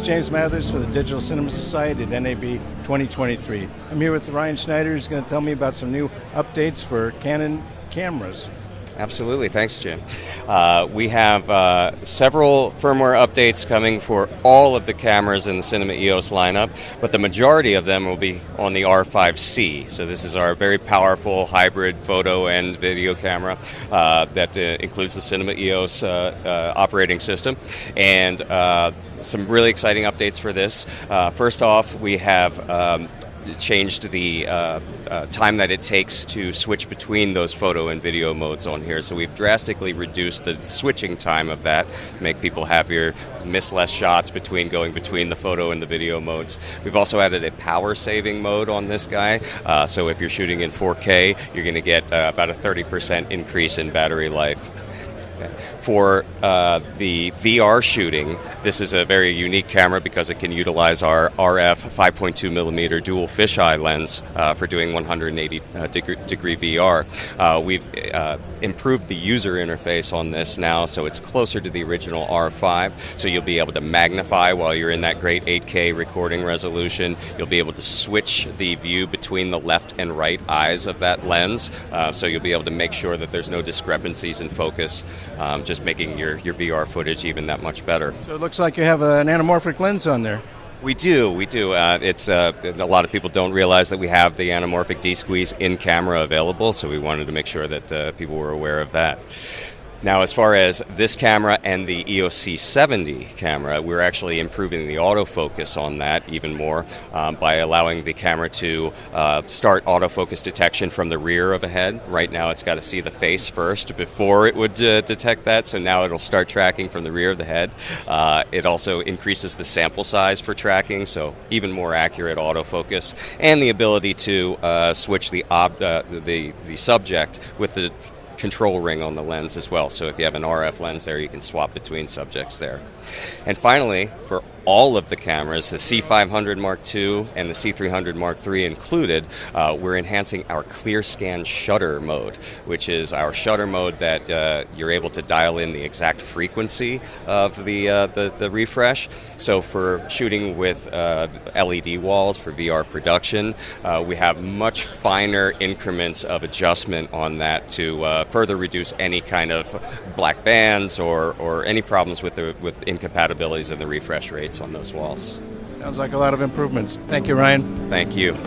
James Mathers for the Digital Cinema Society at NAB 2023. I'm here with Ryan Snyder, who's going to tell me about some new updates for Canon cameras. Absolutely. Thanks, Jim. We have several firmware updates coming for all of the cameras in the Cinema EOS lineup, but the majority of them will be on the R5C. So this is our very powerful hybrid photo and video camera that includes the Cinema EOS operating system. And some really exciting updates for this. First off, we have changed the time that it takes to switch between those photo and video modes on here. So we've drastically reduced the switching time of that to make people happier, miss less shots going between the photo and the video modes. We've also added a power saving mode on this guy. So if you're shooting in 4K, you're going to get about a 30% increase in battery life. For the VR shooting, this is a very unique camera because it can utilize our RF 5.2 millimeter dual fisheye lens for doing 180 degree VR. We've improved the user interface on this now, so it's closer to the original R5, so you'll be able to magnify while you're in that great 8K recording resolution. You'll be able to switch the view between the left and right eyes of that lens, so you'll be able to make sure that there's no discrepancies in focus, just making your VR footage even that much better. So it looks like you have an anamorphic lens on there. We do. It's a lot of people don't realize that we have the anamorphic D-squeeze in camera available, so we wanted to make sure that people were aware of that. Now, as far as this camera and the EOS C70 camera, we're actually improving the autofocus on that even more by allowing the camera to start autofocus detection from the rear of a head. Right now, it's got to see the face first before it would detect that, so now it'll start tracking from the rear of the head. It also increases the sample size for tracking, so even more accurate autofocus, and the ability to switch the subject with the control ring on the lens as well. So if you have an RF lens there, you can swap between subjects there. And finally, for all of the cameras, the C500 Mark II and the C300 Mark III included, we're enhancing our clear scan shutter mode, which is our shutter mode that you're able to dial in the exact frequency of the refresh. So for shooting with LED walls for VR production, we have much finer increments of adjustment on that to further reduce any kind of black bands or any problems with incompatibilities in the refresh rates on those walls. Sounds like a lot of improvements. Thank you, Ryan. Thank you.